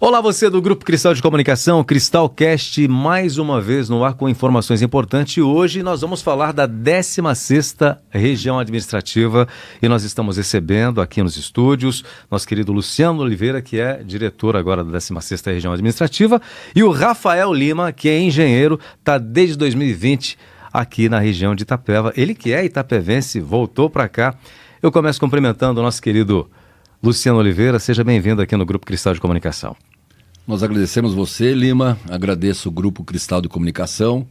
Olá, você do Grupo Cristal de Comunicação, Cristalcast, mais uma vez no ar com informações importantes. E hoje nós vamos falar da 16ª Região Administrativa e nós estamos recebendo aqui nos estúdios nosso querido Luciano Oliveira, que é diretor agora da 16ª Região Administrativa, e o Rafael Lima, que é engenheiro, está desde 2020 aqui na região de Itapeva. Ele que é itapevense, voltou para cá. Eu começo cumprimentando o nosso querido Luciano Oliveira. Seja bem-vindo aqui no Grupo Cristal de Comunicação. Nós agradecemos você, Lima, agradeço o Grupo Cristal de Comunicação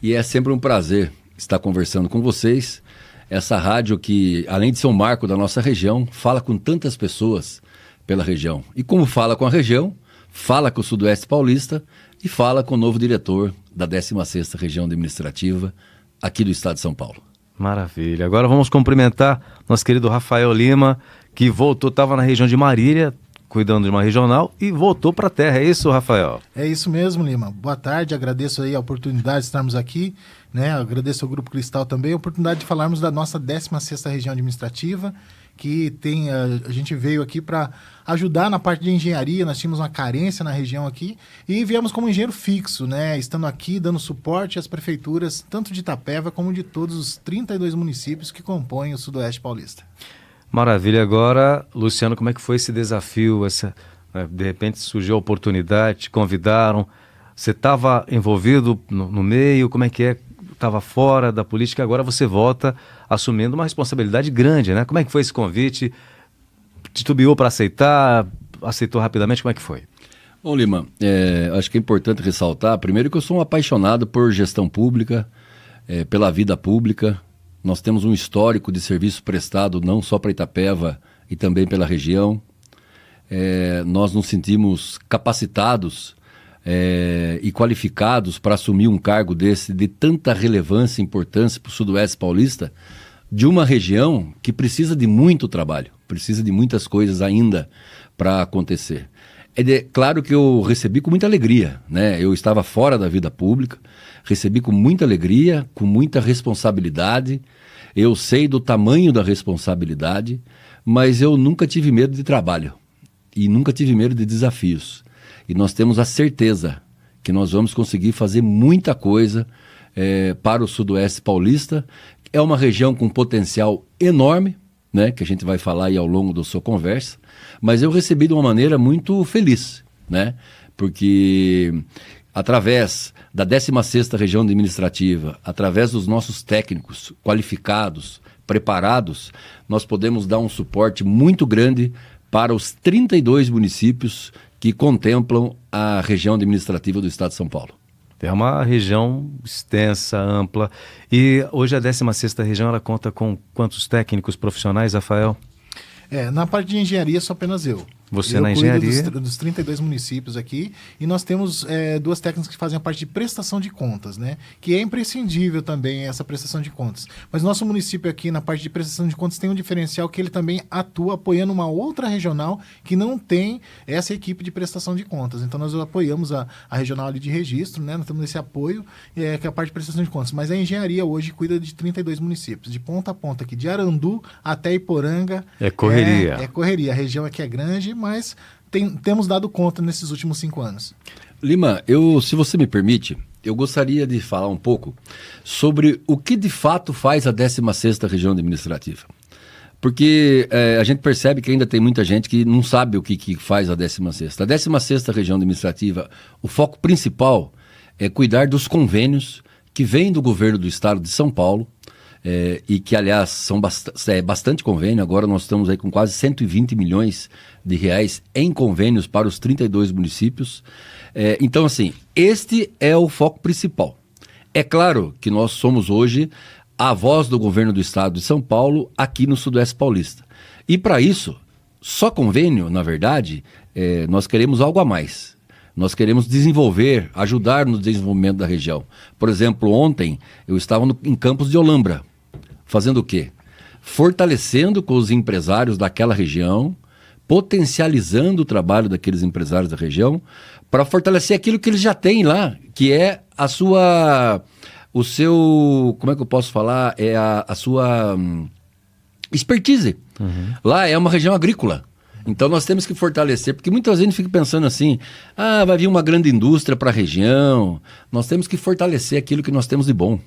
e é sempre um prazer estar conversando com vocês. Essa rádio que, além de ser um marco da nossa região, fala com tantas pessoas pela região. E como fala com a região, fala com o Sudoeste Paulista e fala com o novo diretor da 16ª Região Administrativa aqui do estado de São Paulo. Maravilha. Agora vamos cumprimentar nosso querido Rafael Lima, que voltou, estava na região de Marília, cuidando de uma regional e voltou para a terra. É isso, Rafael? É isso mesmo, Lima. Boa tarde, agradeço aí a oportunidade de estarmos aqui, né? Agradeço ao Grupo Cristal também a oportunidade de falarmos da nossa 16ª Região Administrativa, que tem, a gente veio aqui para ajudar na parte de engenharia. Nós tínhamos uma carência na região aqui e viemos como engenheiro fixo, né? Estando aqui, dando suporte às prefeituras, tanto de Itapeva como de todos os 32 municípios que compõem o Sudoeste Paulista. Maravilha. Agora, Luciano, como é que foi esse desafio? De repente surgiu a oportunidade, te convidaram, você estava envolvido no meio, como é que é? Estava fora da política, agora você volta assumindo uma responsabilidade grande, né? Como é que foi esse convite? Titubeou para aceitar? Aceitou rapidamente? Como é que foi? Bom, Lima, acho que é importante ressaltar, primeiro, que eu sou um apaixonado por gestão pública, pela vida pública. Nós temos um histórico de serviço prestado não só para Itapeva e também pela região. Nós nos sentimos capacitados e qualificados para assumir um cargo desse de tanta relevância e importância para o Sudoeste Paulista, de uma região que precisa de muito trabalho, precisa de muitas coisas ainda para acontecer. Claro que eu recebi com muita alegria, né? Eu estava fora da vida pública, recebi com muita alegria, com muita responsabilidade. Eu sei do tamanho da responsabilidade, mas eu nunca tive medo de trabalho e nunca tive medo de desafios. E nós temos a certeza que nós vamos conseguir fazer muita coisa para o Sudoeste Paulista. É uma região com potencial enorme, né, que a gente vai falar aí ao longo da sua conversa, mas eu recebi de uma maneira muito feliz, né, porque através da 16ª Região Administrativa, através dos nossos técnicos qualificados, preparados, nós podemos dar um suporte muito grande para os 32 municípios que contemplam a região administrativa do estado de São Paulo. É uma região extensa, ampla. E hoje a 16ª Região, ela conta com quantos técnicos profissionais, Rafael? Na parte de engenharia, sou apenas eu. Você na engenharia? Dos 32 municípios aqui, e nós temos duas técnicas que fazem a parte de prestação de contas, né? Que é imprescindível também essa prestação de contas. Mas nosso município aqui, na parte de prestação de contas, tem um diferencial que ele também atua apoiando uma outra regional que não tem essa equipe de prestação de contas. Então nós apoiamos a regional ali de registro, né? Nós temos esse apoio, que é a parte de prestação de contas. Mas a engenharia hoje cuida de 32 municípios, de ponta a ponta aqui, de Arandu até Iporanga. É correria. É correria. A região aqui é grande, mas temos dado conta nesses últimos 5 anos. Lima, se você me permite, eu gostaria de falar um pouco sobre o que de fato faz a 16ª Região Administrativa. Porque a gente percebe que ainda tem muita gente que não sabe o que faz a 16ª. A 16ª Região Administrativa, o foco principal é cuidar dos convênios que vêm do governo do estado de São Paulo, e que, aliás, são bastante convênio. Agora nós estamos aí com quase 120 milhões de reais em convênios para os 32 municípios. Então, assim, este é o foco principal. É claro que nós somos hoje a voz do governo do estado de São Paulo aqui no Sudoeste Paulista. E para isso, só convênio, na verdade, nós queremos algo a mais. Nós queremos desenvolver, ajudar no desenvolvimento da região. Por exemplo, ontem eu estava em Campos de Olambra. Fazendo o quê? Fortalecendo com os empresários daquela região, potencializando o trabalho daqueles empresários da região, para fortalecer aquilo que eles já têm lá, que é o seu, como é que eu posso falar? É a sua expertise. Lá é uma região agrícola. Então nós temos que fortalecer, porque muitas vezes a gente fica pensando assim, vai vir uma grande indústria para a região. Nós temos que fortalecer aquilo que nós temos de bom.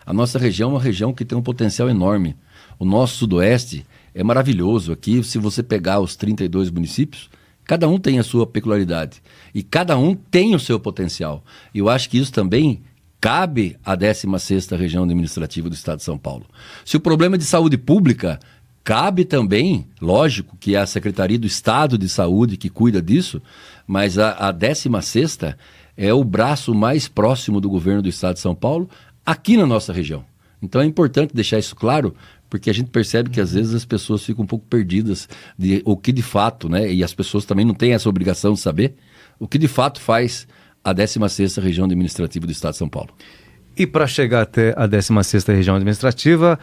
A nossa região é uma região que tem um potencial enorme. O nosso sudoeste é maravilhoso. Aqui, se você pegar os 32 municípios, cada um tem a sua peculiaridade. E cada um tem o seu potencial. E eu acho que isso também cabe à 16ª Região Administrativa do Estado de São Paulo. Se o problema é de saúde pública, cabe também, lógico, que é a Secretaria do Estado de Saúde que cuida disso, mas a 16ª é o braço mais próximo do governo do Estado de São Paulo, aqui na nossa região. Então é importante deixar isso claro, porque a gente percebe que às vezes as pessoas ficam um pouco perdidas de o que de fato, né? E as pessoas também não têm essa obrigação de saber o que de fato faz a 16ª Região Administrativa do Estado de São Paulo. E para chegar até a 16ª Região Administrativa,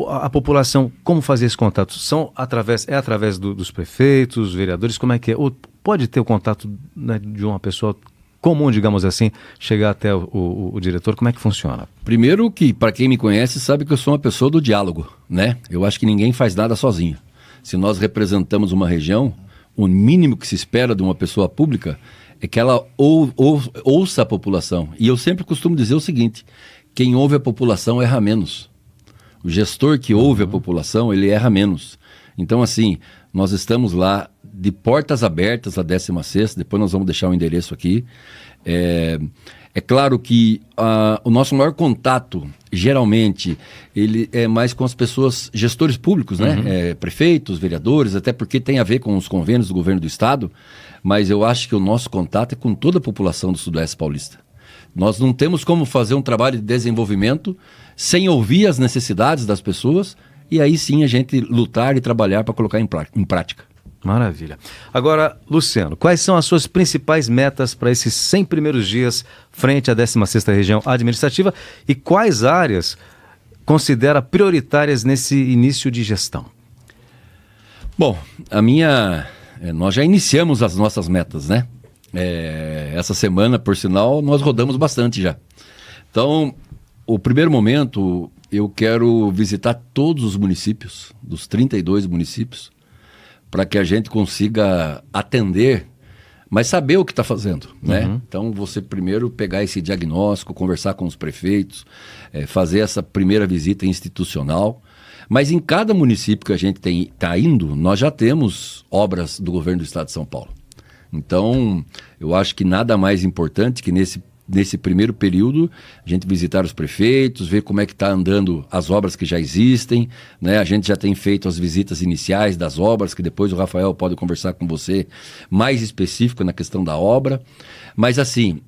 a população, como fazer esse contato? Através dos prefeitos, vereadores, como é que é? Ou pode ter o contato, né, de uma pessoa comum, digamos assim, chegar até o diretor? Como é que funciona? Primeiro que, para quem me conhece, sabe que eu sou uma pessoa do diálogo, né? Eu acho que ninguém faz nada sozinho. Se nós representamos uma região, o mínimo que se espera de uma pessoa pública é que ela ouça a população. E eu sempre costumo dizer o seguinte, quem ouve a população erra menos. O gestor que ouve a população, ele erra menos. Então, assim, nós estamos lá de portas abertas a 16ª, depois nós vamos deixar o endereço aqui. É claro que o nosso maior contato, geralmente, ele é mais com as pessoas, gestores públicos, né? Prefeitos, vereadores, até porque tem a ver com os convênios do governo do Estado, mas eu acho que o nosso contato é com toda a população do Sudoeste Paulista. Nós não temos como fazer um trabalho de desenvolvimento sem ouvir as necessidades das pessoas e aí sim a gente lutar e trabalhar para colocar em prática. Maravilha. Agora, Luciano, quais são as suas principais metas para esses 100 primeiros dias frente à 16ª Região Administrativa e quais áreas considera prioritárias nesse início de gestão? Bom, nós já iniciamos as nossas metas, né? Essa semana, por sinal, nós rodamos bastante já. Então, o primeiro momento, eu quero visitar todos os municípios, dos 32 municípios, para que a gente consiga atender, mas saber o que está fazendo, né? Então, você primeiro pegar esse diagnóstico, conversar com os prefeitos, fazer essa primeira visita institucional. Mas em cada município que a gente está indo, nós já temos obras do governo do Estado de São Paulo. Então, eu acho que nada mais importante que nesse primeiro período, a gente visitar os prefeitos, ver como é que está andando as obras que já existem, né? A gente já tem feito as visitas iniciais das obras, que depois o Rafael pode conversar com você mais específico na questão da obra. Mas assim,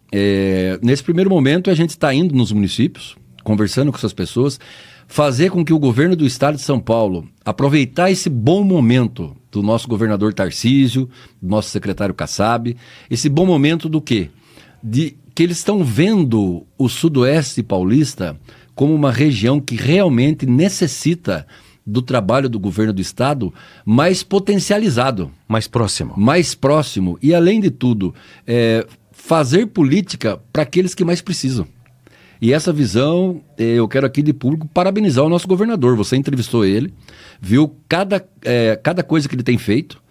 nesse primeiro momento a gente está indo nos municípios, conversando com essas pessoas, fazer com que o governo do Estado de São Paulo aproveitar esse bom momento do nosso governador Tarcísio, do nosso secretário Kassab, esse bom momento do quê? De que eles estão vendo o Sudoeste Paulista como uma região que realmente necessita do trabalho do governo do Estado mais potencializado. Mais próximo. Mais próximo. E, além de tudo, fazer política para aqueles que mais precisam. E essa visão, eu quero aqui de público parabenizar o nosso governador. Você entrevistou ele, viu cada coisa que ele tem feito,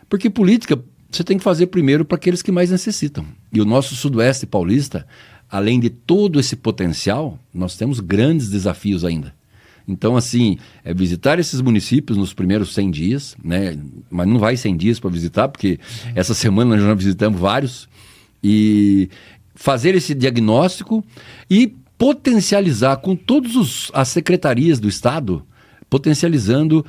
porque política você tem que fazer primeiro para aqueles que mais necessitam. E o nosso Sudoeste Paulista, além de todo esse potencial, nós temos grandes desafios ainda. Então, assim, visitar esses municípios nos primeiros 100 dias, né? Mas não vai 100 dias para visitar, porque essa semana nós já visitamos vários, e fazer esse diagnóstico e potencializar com todas as secretarias do Estado, potencializando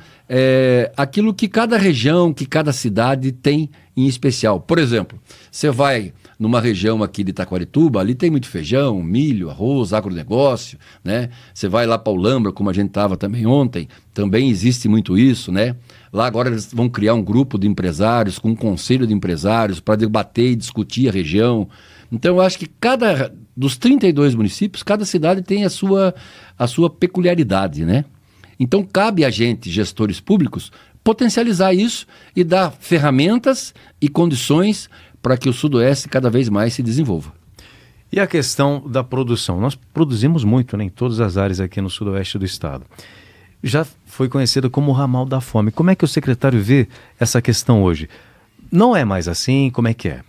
aquilo que cada região, que cada cidade tem em especial. Por exemplo, você vai numa região aqui de Itaquarituba, ali tem muito feijão, milho, arroz, agronegócio, né? Você vai lá para o Lambra, como a gente estava também ontem, também existe muito isso, né? Lá agora eles vão criar um grupo de empresários, com um conselho de empresários, para debater e discutir a região. Então eu acho que dos 32 municípios, cada cidade tem a sua peculiaridade, né? Então cabe a gente, gestores públicos, potencializar isso e dar ferramentas e condições para que o Sudoeste cada vez mais se desenvolva. E a questão da produção? Nós produzimos muito, né, em todas as áreas aqui no Sudoeste do Estado. já foi conhecido como o ramal da fome. Como é que o secretário vê essa questão hoje? Não é mais assim? Como é que é?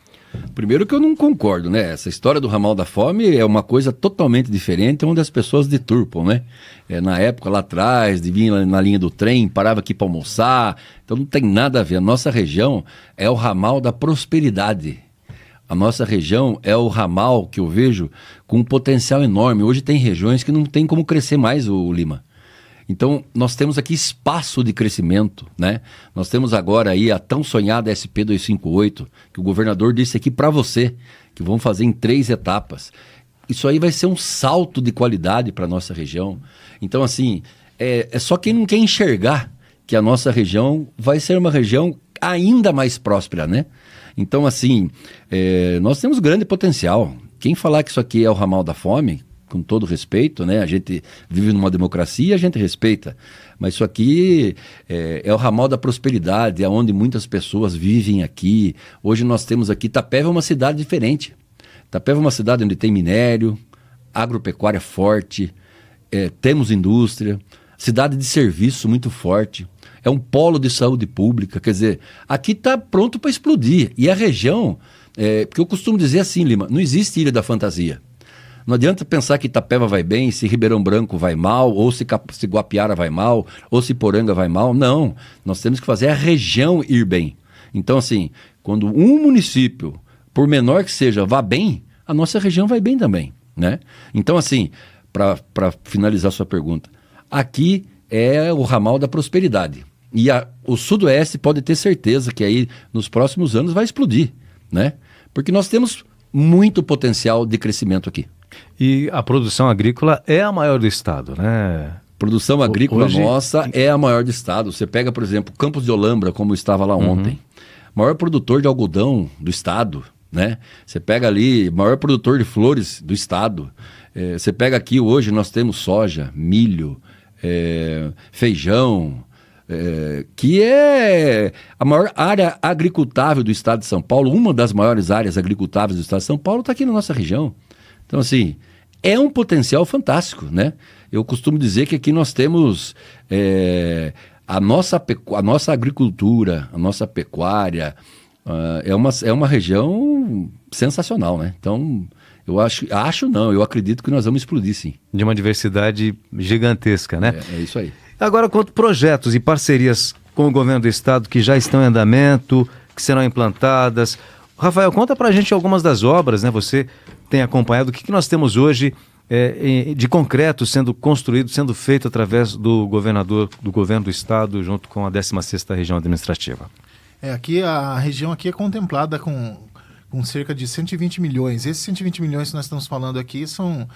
Primeiro que eu não concordo, né? Essa história do ramal da fome é uma coisa totalmente diferente, onde as pessoas deturpam, né? Na época, lá atrás, de vir na linha do trem, parava aqui para almoçar, então não tem nada a ver. A nossa região é o ramal da prosperidade. A nossa região é o ramal que eu vejo com um potencial enorme. Hoje tem regiões que não tem como crescer mais, o Lima. Então, nós temos aqui espaço de crescimento, né? Nós temos agora aí a tão sonhada SP258, que o governador disse aqui para você, que vão fazer em 3 etapas. Isso aí vai ser um salto de qualidade para a nossa região. Então, assim, é só quem não quer enxergar que a nossa região vai ser uma região ainda mais próspera, né? Então, assim, nós temos grande potencial. Quem falar que isso aqui é o ramal da fome, com todo respeito, né? A gente vive numa democracia, a gente respeita. Mas isso aqui é o ramal da prosperidade, é onde muitas pessoas vivem aqui. Hoje nós temos aqui, Itapeva é uma cidade diferente. Itapeva é uma cidade onde tem minério, agropecuária forte, temos indústria, cidade de serviço muito forte. É um polo de saúde pública, quer dizer, aqui está pronto para explodir. E a região, porque eu costumo dizer assim, Lima, não existe Ilha da Fantasia. Não adianta pensar que Itapeva vai bem, se Ribeirão Branco vai mal, ou se Guapiara vai mal, ou se Poranga vai mal. Não, nós temos que fazer a região ir bem. Então, assim, quando um município, por menor que seja, vá bem, a nossa região vai bem também, né? Então, assim, para finalizar a sua pergunta, aqui é o ramal da prosperidade. E o Sudoeste pode ter certeza que aí, nos próximos anos, vai explodir, né? Porque nós temos muito potencial de crescimento aqui. E a produção agrícola é a maior do estado, né? Produção agrícola Hoje... nossa é a maior do estado. Você pega, por exemplo, Campos de Olambra, como estava lá ontem. Maior produtor de algodão do estado, né? Você pega ali, maior produtor de flores do estado. Você pega aqui, hoje nós temos soja, milho, feijão, que é a maior área agricultável do estado de São Paulo. Uma das maiores áreas agricultáveis do estado de São Paulo está aqui na nossa região. Então, assim, é um potencial fantástico, né? Eu costumo dizer que aqui nós temos a nossa agricultura, a nossa pecuária, é uma região sensacional, né? Então, eu acredito que nós vamos explodir, sim. De uma diversidade gigantesca, né? É isso aí. Agora, quanto projetos e parcerias com o governo do estado que já estão em andamento, que serão implantadas. Rafael, conta pra gente algumas das obras, né? Você tem acompanhado o que nós temos hoje de concreto sendo construído, sendo feito através do governo do estado, junto com a 16ª Região Administrativa. Aqui a região aqui é contemplada com cerca de 120 milhões. Esses 120 milhões que nós estamos falando aqui são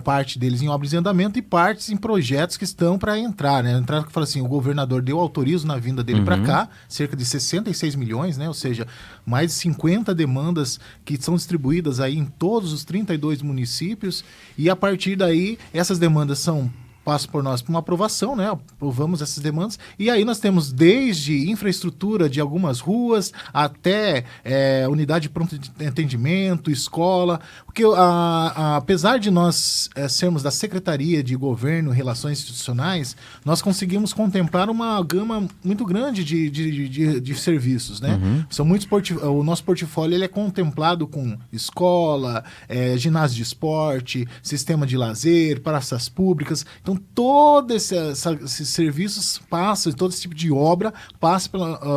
parte deles em obras em andamento e partes em projetos que estão para entrar, né? Entrar que fala assim, o governador deu autorizo na vinda dele para cá, cerca de 66 milhões, né? Ou seja, mais de 50 demandas que são distribuídas aí em todos os 32 municípios e a partir daí essas demandas passam por nós para uma aprovação, né? Aprovamos essas demandas e aí nós temos desde infraestrutura de algumas ruas até unidade de pronto atendimento, escola, porque apesar de nós sermos da Secretaria de Governo e Relações Institucionais, nós conseguimos contemplar uma gama muito grande de serviços, né? São muitos o nosso portfólio ele é contemplado com escola, ginásio de esporte, sistema de lazer, praças públicas. Então, todos esses serviços passam, todo esse tipo de obra passa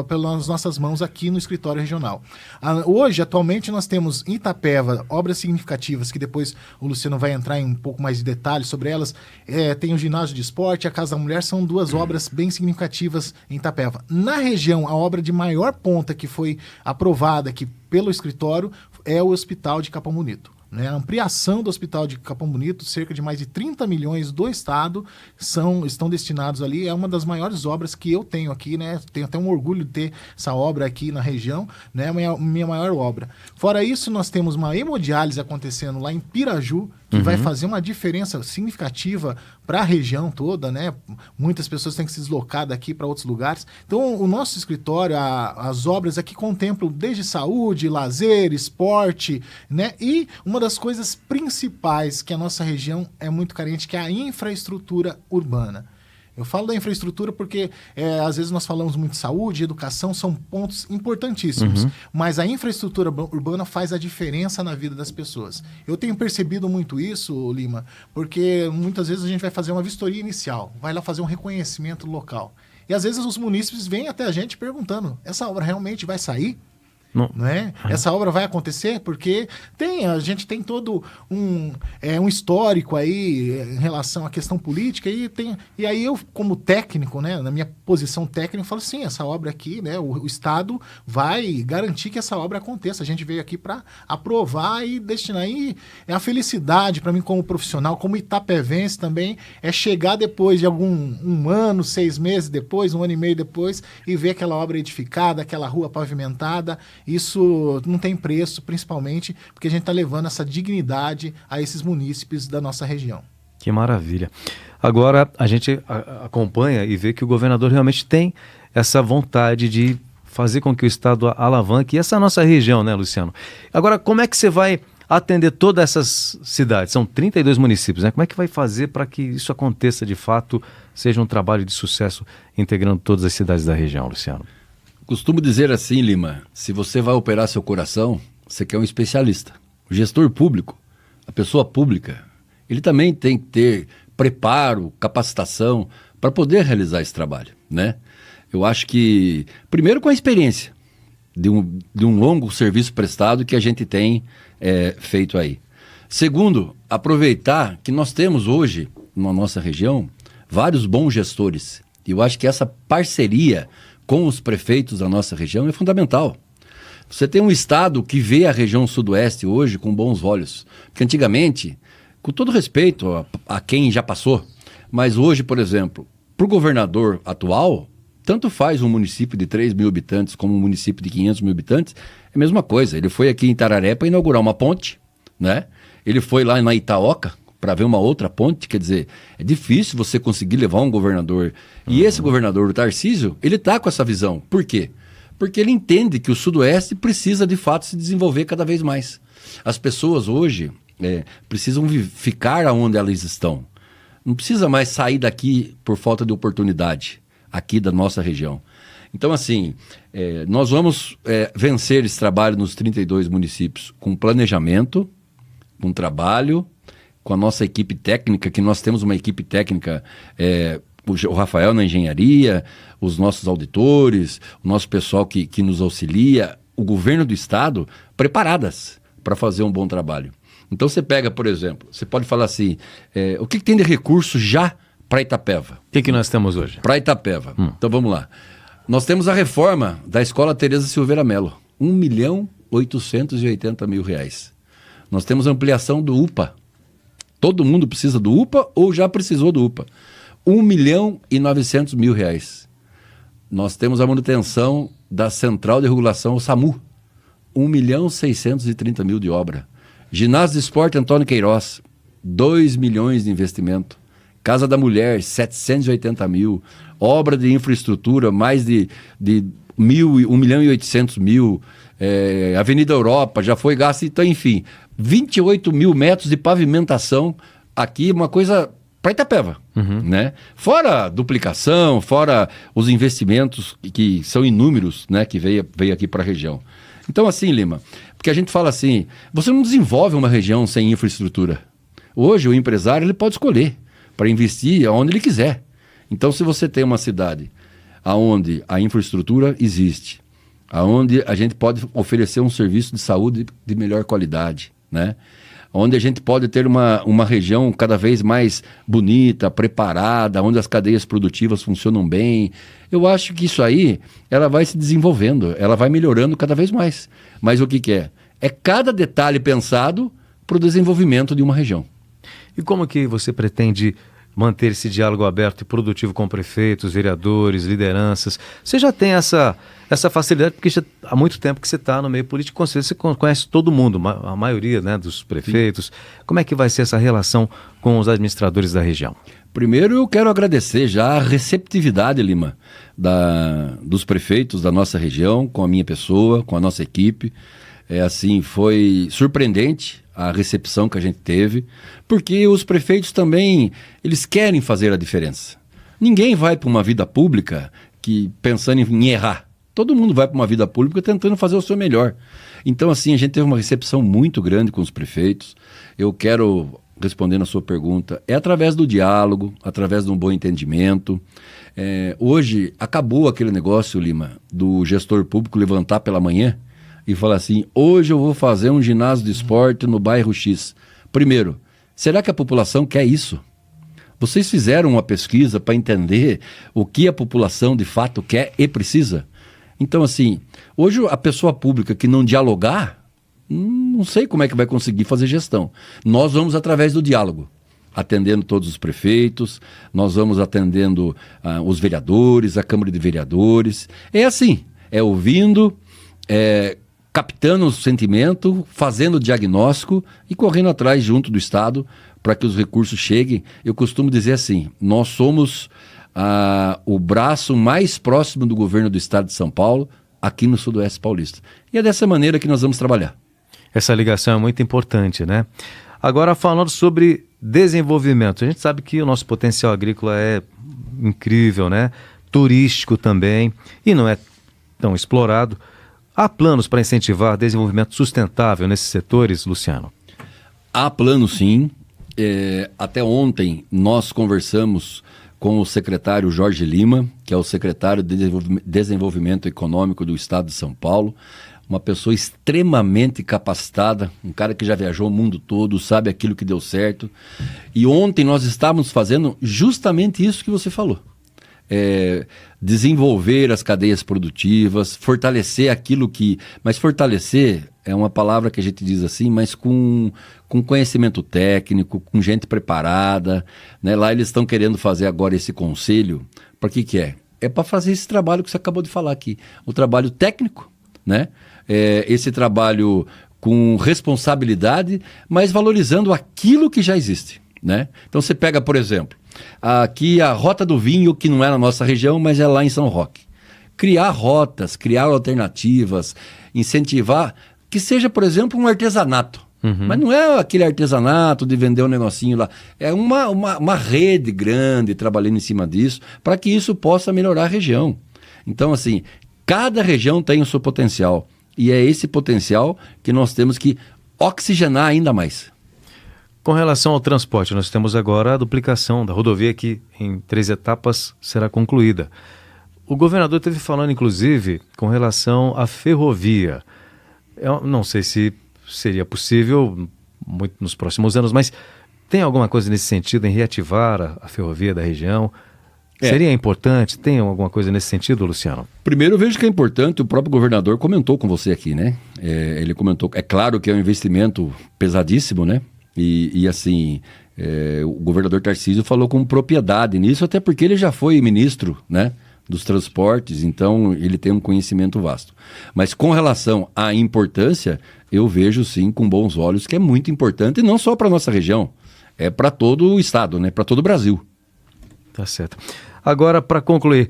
pelas nossas mãos aqui no escritório regional. Hoje, atualmente, nós temos em Itapeva obras significativas, que depois o Luciano vai entrar em um pouco mais de detalhes sobre elas. Tem o ginásio de esporte e a Casa da Mulher, são 2 obras bem significativas em Itapeva. Na região, a obra de maior ponta que foi aprovada aqui pelo escritório é o Hospital de Capão Bonito. Né? A ampliação do Hospital de Capão Bonito, cerca de mais de 30 milhões do estado estão destinados ali. É uma das maiores obras que eu tenho aqui, né? Tenho até um orgulho de ter essa obra aqui na região, né? Minha maior obra. Fora isso, nós temos uma hemodiálise acontecendo lá em Piraju, que vai fazer uma diferença significativa para a região toda, né? Muitas pessoas têm que se deslocar daqui para outros lugares. Então, o nosso escritório, as obras aqui contemplam desde saúde, lazer, esporte, né? E uma das coisas principais que a nossa região é muito carente, que é a infraestrutura urbana. Eu falo da infraestrutura porque às vezes nós falamos muito de saúde, educação, são pontos importantíssimos. Mas a infraestrutura urbana faz a diferença na vida das pessoas. Eu tenho percebido muito isso, Lima, porque muitas vezes a gente vai fazer uma vistoria inicial, vai lá fazer um reconhecimento local. E às vezes os munícipes vêm até a gente perguntando, essa obra realmente vai sair? Não é? Essa obra vai acontecer porque a gente tem todo um histórico aí em relação à questão política e aí eu, como técnico, né, na minha posição técnica, falo assim, essa obra aqui, né, o Estado vai garantir que essa obra aconteça. A gente veio aqui para aprovar e destinar. E a felicidade para mim como profissional, como itapevense também, é chegar depois de um ano, 6 meses depois, 1 ano e meio depois, e ver aquela obra edificada, aquela rua pavimentada. Isso não tem preço, principalmente porque a gente está levando essa dignidade a esses munícipes da nossa região. Que maravilha. Agora, a gente acompanha e vê que o governador realmente tem essa vontade de fazer com que o Estado alavanque essa nossa região, né, Luciano? Agora, como é que você vai atender todas essas cidades? São 32 municípios, né? Como é que vai fazer para que isso aconteça de fato, seja um trabalho de sucesso integrando todas as cidades da região, Luciano? Costumo dizer assim, Lima, se você vai operar seu coração, você quer um especialista. O gestor público, a pessoa pública, ele também tem que ter preparo, capacitação para poder realizar esse trabalho, né? Eu acho que, primeiro com a experiência de um longo serviço prestado que a gente tem feito aí. Segundo, aproveitar que nós temos hoje, na nossa região, vários bons gestores. E eu acho que essa parceria com os prefeitos da nossa região é fundamental. Você tem um estado que vê a região sudoeste hoje com bons olhos. Porque antigamente, com todo respeito a quem já passou, mas hoje, por exemplo, para o governador atual, tanto faz um município de 3 mil habitantes como um município de 500 mil habitantes, é a mesma coisa. Ele foi aqui em Itararé para inaugurar uma ponte, né? Ele foi lá na Itaoca para ver uma outra ponte, quer dizer, é difícil você conseguir levar um governador. E esse governador, o Tarcísio, ele está com essa visão. Por quê? Porque ele entende que o Sudoeste precisa, de fato, se desenvolver cada vez mais. As pessoas hoje precisam ficar onde elas estão. Não precisa mais sair daqui por falta de oportunidade, aqui da nossa região. Então, assim, nós vamos vencer esse trabalho nos 32 municípios com planejamento, com trabalho, com a nossa equipe técnica, que nós temos uma equipe técnica, o Rafael na engenharia, os nossos auditores, o nosso pessoal que nos auxilia, o governo do estado, preparadas para fazer um bom trabalho. Então você pega, por exemplo, você pode falar assim, o que tem de recurso já para Itapeva? O que nós temos hoje? Para Itapeva. Então vamos lá. Nós temos a reforma da Escola Tereza Silveira Melo, R$1.880.000. Nós temos a ampliação do UPA. Todo mundo precisa do UPA ou já precisou do UPA. R$1.900.000. Nós temos a manutenção da Central de Regulação, o SAMU. R$1.630.000 de obra. Ginásio de Esporte Antônio Queiroz, 2 milhões de investimento. Casa da Mulher, 780 mil. Obra de infraestrutura, mais de 1.800.000. Avenida Europa, já foi gasto, então, enfim, 28 mil metros de pavimentação aqui, uma coisa para Itapeva, né? Fora a duplicação, fora os investimentos que são inúmeros, né, que veio aqui para a região. Então, assim, Lima, porque a gente fala assim, você não desenvolve uma região sem infraestrutura. Hoje, o empresário ele pode escolher para investir aonde ele quiser. Então, se você tem uma cidade aonde a infraestrutura existe, aonde a gente pode oferecer um serviço de saúde de melhor qualidade, né? Onde a gente pode ter uma região cada vez mais bonita, preparada, onde as cadeias produtivas funcionam bem. Eu acho que isso aí, ela vai se desenvolvendo, ela vai melhorando cada vez mais. Mas o que é? É cada detalhe pensado para o desenvolvimento de uma região. E como que você pretende manter esse diálogo aberto e produtivo com prefeitos, vereadores, lideranças? Você já tem essa facilidade, porque já há muito tempo que você está no meio político, com certeza você conhece todo mundo, a maioria, né, dos prefeitos. Sim. Como é que vai ser essa relação com os administradores da região? Primeiro eu quero agradecer já a receptividade, Lima, dos prefeitos da nossa região, com a minha pessoa, com a nossa equipe. Foi surpreendente a recepção que a gente teve, porque os prefeitos também, eles querem fazer a diferença. Ninguém vai para uma vida pública pensando em errar. Todo mundo vai para uma vida pública tentando fazer o seu melhor. Então, assim, a gente teve uma recepção muito grande com os prefeitos. Eu quero, respondendo a sua pergunta, é através do diálogo, através de um bom entendimento. Hoje, acabou aquele negócio, Lima, do gestor público levantar pela manhã e falar assim, hoje eu vou fazer um ginásio de esporte no bairro X. Primeiro, será que a população quer isso? Vocês fizeram uma pesquisa para entender o que a população de fato quer e precisa? Então, assim, hoje a pessoa pública que não dialogar, não sei como é que vai conseguir fazer gestão. Nós vamos através do diálogo, atendendo todos os prefeitos, nós vamos atendendo os vereadores, a Câmara de Vereadores. É assim, é ouvindo, captando o sentimento, fazendo o diagnóstico e correndo atrás junto do Estado para que os recursos cheguem. Eu costumo dizer assim, nós somos o braço mais próximo do governo do Estado de São Paulo, aqui no Sudoeste Paulista. E é dessa maneira que nós vamos trabalhar. Essa ligação é muito importante, né? Agora, falando sobre desenvolvimento, a gente sabe que o nosso potencial agrícola é incrível, né? Turístico também, e não é tão explorado. Há planos para incentivar desenvolvimento sustentável nesses setores, Luciano? Há plano, sim. Até ontem nós conversamos com o secretário Jorge Lima, que é o secretário de Desenvolvimento Econômico do Estado de São Paulo, uma pessoa extremamente capacitada, um cara que já viajou o mundo todo, sabe aquilo que deu certo. E ontem nós estávamos fazendo justamente isso que você falou. Desenvolver as cadeias produtivas, fortalecer aquilo que... Mas fortalecer é uma palavra que a gente diz assim, mas com conhecimento técnico, com gente preparada, né? Lá eles estão querendo fazer agora esse conselho. Para que é? É para fazer esse trabalho que você acabou de falar aqui. O trabalho técnico, né? Esse trabalho com responsabilidade, mas valorizando aquilo que já existe, né? Então você pega, por exemplo, aqui a Rota do Vinho, que não é na nossa região, mas é lá em São Roque. Criar rotas, criar alternativas, incentivar que seja, por exemplo, um artesanato. Mas não é aquele artesanato de vender um negocinho lá. É uma rede grande trabalhando em cima disso para que isso possa melhorar a região. Então, assim, cada região tem o seu potencial. E é esse potencial que nós temos que oxigenar ainda mais. Com relação ao transporte, nós temos agora a duplicação da rodovia que em 3 etapas será concluída. O governador esteve falando, inclusive, com relação à ferrovia. Eu não sei se seria possível muito nos próximos anos, mas tem alguma coisa nesse sentido em reativar a ferrovia da região? Seria importante? Tem alguma coisa nesse sentido, Luciano? Primeiro, eu vejo que é importante, o próprio governador comentou com você aqui, né? Ele comentou, é claro que é um investimento pesadíssimo, né? E assim, o governador Tarcísio falou com propriedade nisso, até porque ele já foi ministro, né, dos transportes, então ele tem um conhecimento vasto. Mas com relação à importância, eu vejo sim com bons olhos que é muito importante, e não só para a nossa região, é para todo o estado, né, para todo o Brasil. Tá certo. Agora, para concluir,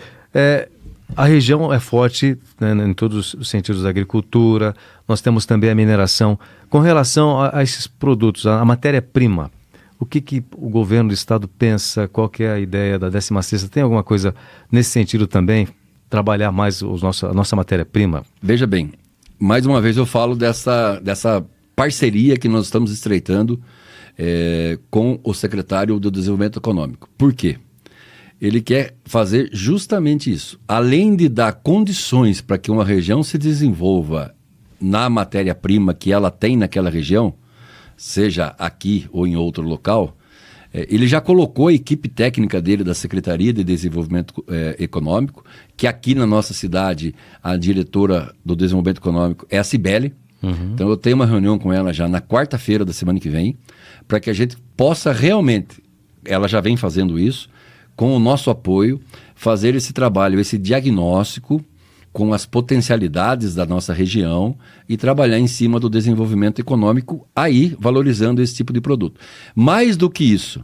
a região é forte, né, em todos os sentidos da agricultura, nós temos também a mineração. Com relação a esses produtos, a matéria-prima, o que o governo do estado pensa, qual que é a ideia da 16ª? Tem alguma coisa nesse sentido também? Trabalhar mais a nossa matéria-prima? Veja bem, mais uma vez eu falo dessa parceria que nós estamos estreitando com o secretário do Desenvolvimento Econômico. Por quê? Ele quer fazer justamente isso. Além de dar condições para que uma região se desenvolva na matéria-prima que ela tem naquela região, seja aqui ou em outro local, ele já colocou a equipe técnica dele da Secretaria de Desenvolvimento Econômico, que aqui na nossa cidade, a diretora do Desenvolvimento Econômico é a Cibele. Então eu tenho uma reunião com ela já na quarta-feira da semana que vem, para que a gente possa realmente, ela já vem fazendo isso, com o nosso apoio, fazer esse trabalho, esse diagnóstico com as potencialidades da nossa região e trabalhar em cima do desenvolvimento econômico, aí valorizando esse tipo de produto. Mais do que isso,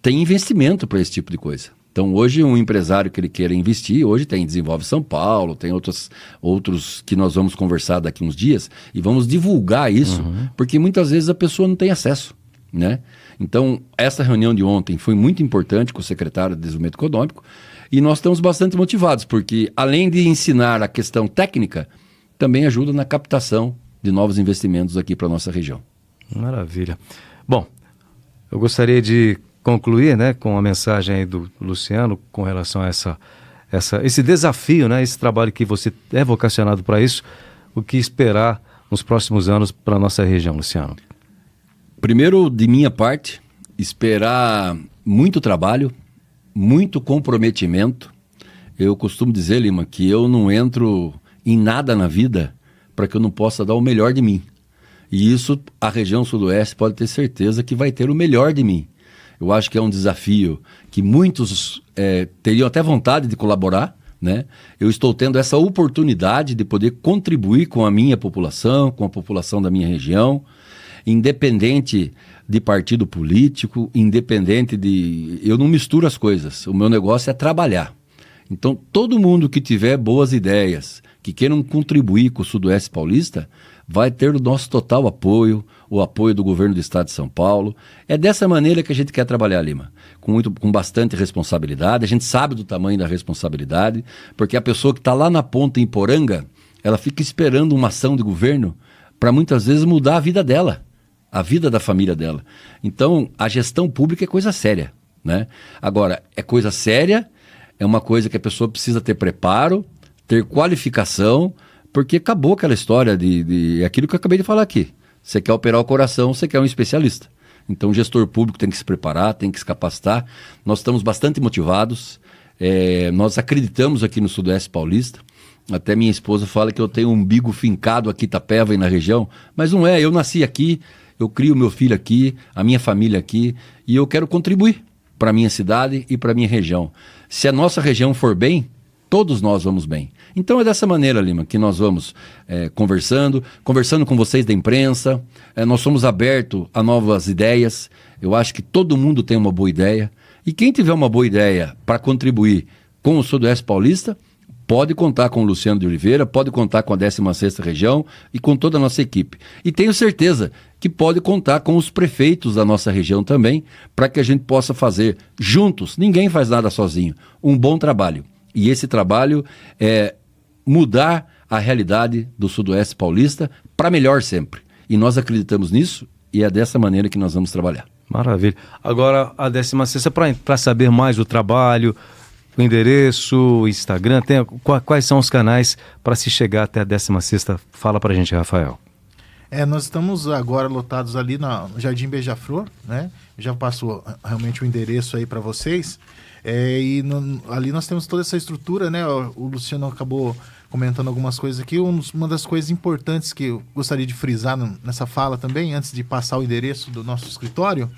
tem investimento para esse tipo de coisa. Então hoje um empresário que ele queira investir, hoje tem Desenvolve São Paulo, tem outros que nós vamos conversar daqui uns dias e vamos divulgar isso, porque muitas vezes a pessoa não tem acesso, né? Então, essa reunião de ontem foi muito importante com o secretário de Desenvolvimento Econômico, E nós estamos bastante motivados, porque além de ensinar a questão técnica, também ajuda na captação de novos investimentos aqui para a nossa região. Maravilha. Bom, eu gostaria de concluir, né, com a mensagem aí do Luciano com relação a esse desafio, né, esse trabalho que você é vocacionado para isso, o que esperar nos próximos anos para a nossa região, Luciano? Primeiro, de minha parte, esperar muito trabalho, muito comprometimento. Eu costumo dizer, Lima, que eu não entro em nada na vida para que eu não possa dar o melhor de mim. E isso a região sudoeste pode ter certeza que vai ter o melhor de mim. Eu acho que é um desafio que muitos teriam até vontade de colaborar, né? Eu estou tendo essa oportunidade de poder contribuir com a minha população, com a população da minha região, independente de partido político, independente de... Eu não misturo as coisas, o meu negócio é trabalhar. Então, todo mundo que tiver boas ideias, que queiram contribuir com o Sudoeste Paulista, vai ter o nosso total apoio, o apoio do governo do Estado de São Paulo. É dessa maneira que a gente quer trabalhar, Lima, com bastante responsabilidade. A gente sabe do tamanho da responsabilidade, porque a pessoa que está lá na ponta em Poranga, ela fica esperando uma ação de governo para muitas vezes mudar a vida dela, a vida da família dela. Então, a gestão pública é coisa séria, né? Agora, é coisa séria, é uma coisa que a pessoa precisa ter preparo, ter qualificação, porque acabou aquela história de aquilo que eu acabei de falar aqui. Você quer operar o coração, você quer um especialista. Então, o gestor público tem que se preparar, tem que se capacitar. Nós estamos bastante motivados, nós acreditamos aqui no Sudoeste Paulista. Até minha esposa fala que eu tenho um umbigo fincado aqui em Itapeva e na região, mas não é, eu nasci aqui, eu crio meu filho aqui, a minha família aqui, e eu quero contribuir para a minha cidade e para a minha região. Se a nossa região for bem, todos nós vamos bem. Então é dessa maneira, Lima, que nós vamos conversando com vocês da imprensa, nós somos abertos a novas ideias. Eu acho que todo mundo tem uma boa ideia, e quem tiver uma boa ideia para contribuir com o Sudoeste Paulista, pode contar com o Luciano de Oliveira, pode contar com a 16ª região e com toda a nossa equipe. E tenho certeza que pode contar com os prefeitos da nossa região também, para que a gente possa fazer juntos, ninguém faz nada sozinho, um bom trabalho. E esse trabalho é mudar a realidade do Sudoeste Paulista para melhor sempre. E nós acreditamos nisso e é dessa maneira que nós vamos trabalhar. Maravilha. Agora, a 16ª, para saber mais do trabalho, o endereço, o Instagram, quais são os canais para se chegar até a 16ª? Fala para a gente, Rafael. Nós estamos agora lotados ali no Jardim Beija-Flor, né? Já passo realmente o endereço aí para vocês. Ali nós temos toda essa estrutura, né? O Luciano acabou comentando algumas coisas aqui. Uma das coisas importantes que eu gostaria de frisar nessa fala também, antes de passar o endereço do nosso escritório,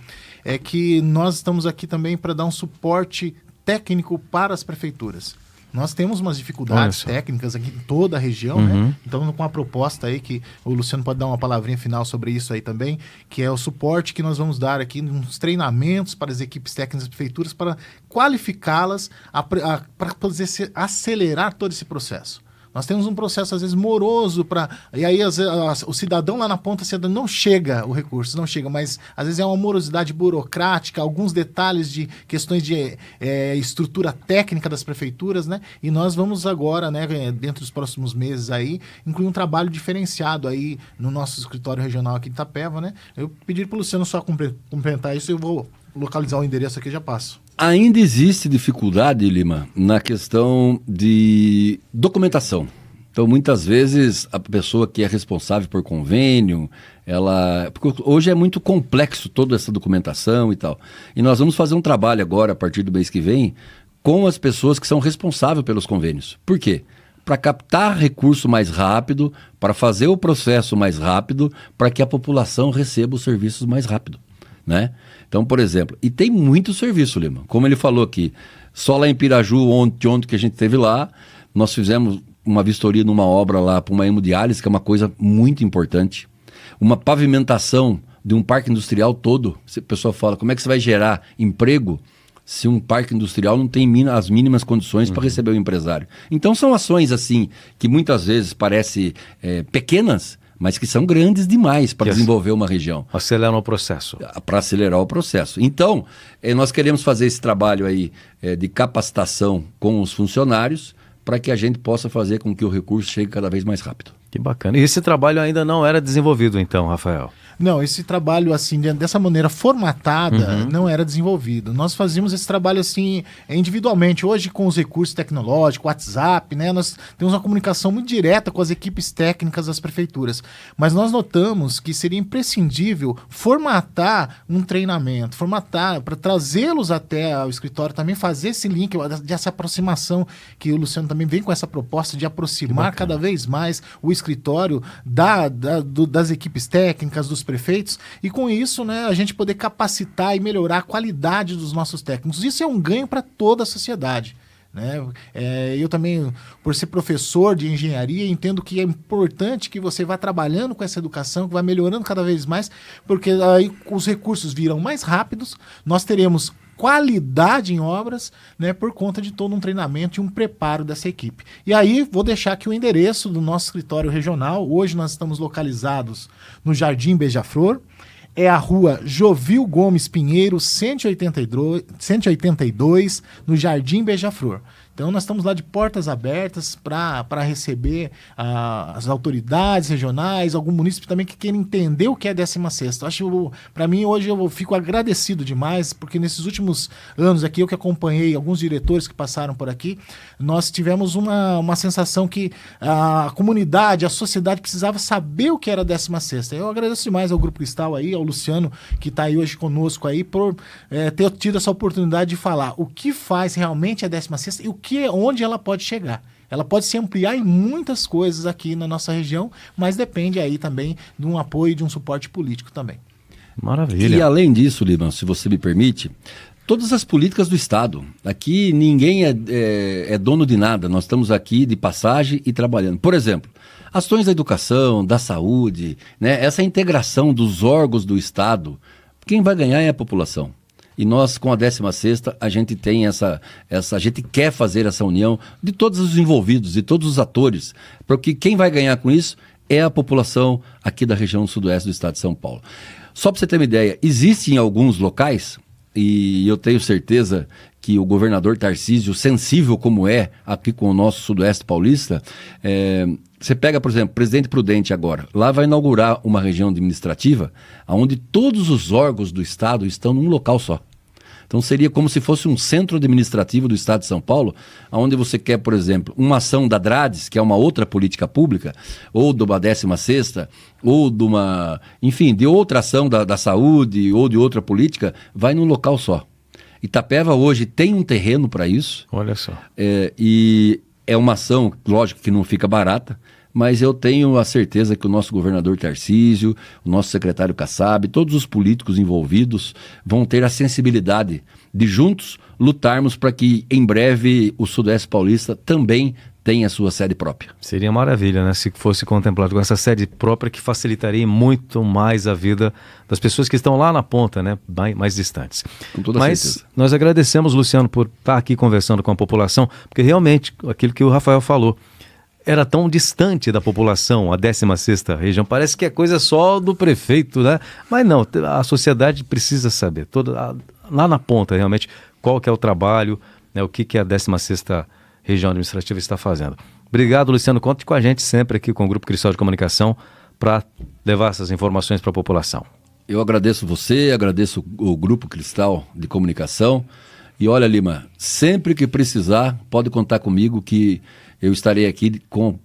é que nós estamos aqui também para dar um suporte técnico para as prefeituras. Nós temos umas dificuldades técnicas aqui em toda a região, né? Então, com a proposta aí, que o Luciano pode dar uma palavrinha final sobre isso aí também, que é o suporte que nós vamos dar aqui, uns treinamentos para as equipes técnicas das prefeituras, para qualificá-las, para poder acelerar todo esse processo. Nós temos um processo, às vezes, moroso, e aí o cidadão lá na ponta não chega, o recurso não chega, mas às vezes é uma morosidade burocrática, alguns detalhes de questões de estrutura técnica das prefeituras, né? E nós vamos agora, né, dentro dos próximos meses aí, incluir um trabalho diferenciado aí no nosso escritório regional aqui de Itapeva, né? Eu pedi para o Luciano só complementar isso, eu vou localizar o endereço aqui e já passo. Ainda existe dificuldade, Lima, na questão de documentação. Então, muitas vezes, a pessoa que é responsável por convênio, porque hoje é muito complexo toda essa documentação e tal. E nós vamos fazer um trabalho agora, a partir do mês que vem, com as pessoas que são responsáveis pelos convênios. Por quê? Para captar recurso mais rápido, para fazer o processo mais rápido, para que a população receba os serviços mais rápido, né? Então, por exemplo, e tem muito serviço, Lima. Como ele falou aqui, só lá em Piraju, ontem que a gente esteve lá, nós fizemos uma vistoria numa obra lá para uma hemodiálise, que é uma coisa muito importante. Uma pavimentação de um parque industrial todo. A pessoa fala, como é que você vai gerar emprego se um parque industrial não tem as mínimas condições para receber o empresário? Então, são ações assim, que muitas vezes parecem pequenas, mas que são grandes demais para desenvolver uma região. Aceleram o processo. Para acelerar o processo. Então, nós queremos fazer esse trabalho aí de capacitação com os funcionários para que a gente possa fazer com que o recurso chegue cada vez mais rápido. Que bacana. E esse trabalho ainda não era desenvolvido então, Rafael? Não, esse trabalho assim, dessa maneira formatada, não era desenvolvido. Nós fazíamos esse trabalho assim, individualmente. Hoje, com os recursos tecnológicos, WhatsApp, né, nós temos uma comunicação muito direta com as equipes técnicas das prefeituras. Mas nós notamos que seria imprescindível formatar um treinamento, formatar para trazê-los até ao escritório, também fazer esse link, dessa aproximação, que o Luciano também vem com essa proposta de aproximar cada vez mais o escritório das equipes técnicas, dos prefeitos, e com isso, né, a gente poder capacitar e melhorar a qualidade dos nossos técnicos. Isso é um ganho para toda a sociedade. Né? Eu também, por ser professor de engenharia, entendo que é importante que você vá trabalhando com essa educação, que vá melhorando cada vez mais, porque aí os recursos virão mais rápidos, nós teremos qualidade em obras, né, por conta de todo um treinamento e um preparo dessa equipe. E aí, vou deixar aqui o endereço do nosso escritório regional. Hoje nós estamos localizados no Jardim Beija-Flor, é a rua Jovil Gomes Pinheiro, 182, no Jardim Beija-Flor. Então nós estamos lá de portas abertas para receber as autoridades regionais, algum município também que queira entender o que é 16ª. Acho, para mim, hoje eu fico agradecido demais, porque nesses últimos anos aqui, eu que acompanhei alguns diretores que passaram por aqui, nós tivemos uma sensação que a comunidade, a sociedade precisava saber o que era 16ª. Eu agradeço demais ao Grupo Cristal aí, ao Luciano, que está aí hoje conosco aí, por ter tido essa oportunidade de falar o que faz realmente a 16ª e onde ela pode chegar. Ela pode se ampliar em muitas coisas aqui na nossa região, mas depende aí também de um apoio e de um suporte político também. Maravilha. E além disso, Lima, se você me permite, todas as políticas do Estado. Aqui ninguém é dono de nada, nós estamos aqui de passagem e trabalhando. Por exemplo, ações da educação, da saúde, né, essa integração dos órgãos do Estado, quem vai ganhar é a população. E nós, com a 16ª, a gente tem a gente quer fazer essa união de todos os envolvidos, de todos os atores, porque quem vai ganhar com isso é a população aqui da região sudoeste do estado de São Paulo. Só para você ter uma ideia, existe em alguns locais, e eu tenho certeza que o governador Tarcísio, sensível como é aqui com o nosso sudoeste paulista, você pega, por exemplo, Presidente Prudente agora, lá vai inaugurar uma região administrativa onde todos os órgãos do estado estão num local só. Então seria como se fosse um centro administrativo do estado de São Paulo, onde você quer, por exemplo, uma ação da DRADES, que é uma outra política pública, ou de uma 16ª, ou de uma, enfim, de outra ação da saúde, ou de outra política, vai num local só. Itapeva hoje tem um terreno para isso. Olha só. E é uma ação, lógico que não fica barata, mas eu tenho a certeza que o nosso governador Tarcísio, o nosso secretário Kassab, todos os políticos envolvidos vão ter a sensibilidade de juntos lutarmos para que em breve o Sudoeste Paulista também tenha a sua sede própria. Seria maravilha, né, se fosse contemplado com essa sede própria, que facilitaria muito mais a vida das pessoas que estão lá na ponta, né, mais distantes. Com toda certeza. Nós agradecemos, Luciano, por estar aqui conversando com a população, porque realmente, aquilo que o Rafael falou, era tão distante da população, a 16ª região, parece que é coisa só do prefeito, né? Mas não, a sociedade precisa saber, lá na ponta realmente, qual que é o trabalho, né, o que a 16ª região administrativa está fazendo. Obrigado, Luciano, conte com a gente sempre aqui com o Grupo Cristal de Comunicação para levar essas informações para a população. Eu agradeço você, agradeço o Grupo Cristal de Comunicação e olha, Lima, sempre que precisar, pode contar comigo que eu estarei aqui com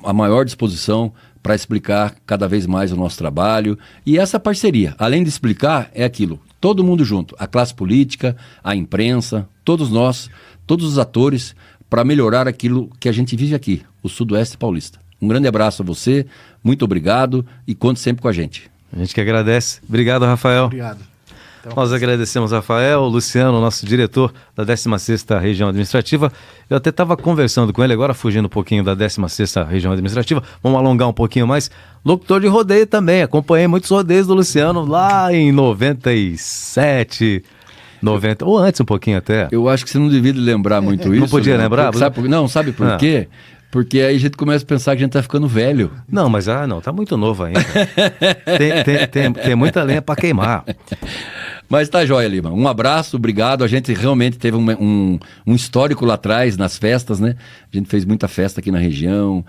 a maior disposição para explicar cada vez mais o nosso trabalho. E essa parceria, além de explicar, é aquilo. Todo mundo junto, a classe política, a imprensa, todos nós, todos os atores, para melhorar aquilo que a gente vive aqui, o Sudoeste Paulista. Um grande abraço a você, muito obrigado e conte sempre com a gente. A gente que agradece. Obrigado, Rafael. Obrigado. Nós agradecemos Rafael, Luciano, nosso diretor da 16ª Região Administrativa. Eu até estava conversando com ele agora, fugindo um pouquinho da 16ª Região Administrativa. Vamos alongar um pouquinho mais. Locutor de rodeio também. Acompanhei muitos rodeios do Luciano lá em 97, 90, ou antes um pouquinho até. Eu acho que você não devia lembrar muito isso. Não podia lembrar? Sabe por quê? Porque aí a gente começa a pensar que a gente tá ficando velho. Não, mas não, tá muito novo ainda. Tem muita lenha para queimar. Mas tá jóia, Lima. Um abraço, obrigado. A gente realmente teve um histórico lá atrás, nas festas, né? A gente fez muita festa aqui na região.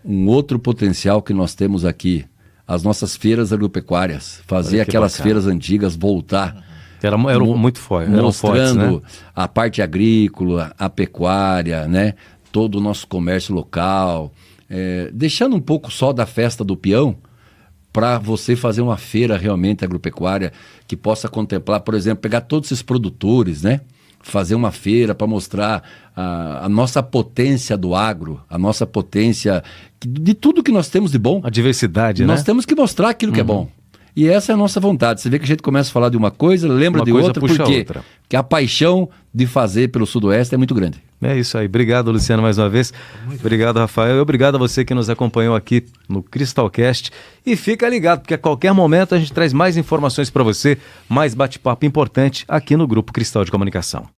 Um outro potencial que nós temos aqui, as nossas feiras agropecuárias. Fazer aquelas bacana. feiras antigas voltar. Era muito forte. Mostrando Né? a parte agrícola, a pecuária, né? Todo o nosso comércio local. Deixando um pouco só da festa do peão, para você fazer uma feira realmente agropecuária que possa contemplar, por exemplo, pegar todos esses produtores, né? Fazer uma feira para mostrar a nossa potência do agro, a nossa potência de tudo que nós temos de bom. A diversidade, Nós né? temos que mostrar aquilo que é bom. E essa é a nossa vontade. Você vê que a gente começa a falar de uma coisa, lembra Uma de coisa outra, puxa a porque outra. Porque a paixão de fazer pelo Sudoeste é muito grande. É isso aí. Obrigado, Luciano, mais uma vez. Obrigado, Rafael. E obrigado a você que nos acompanhou aqui no Cristalcast. E fica ligado, porque a qualquer momento a gente traz mais informações para você, mais bate-papo importante aqui no Grupo Cristal de Comunicação.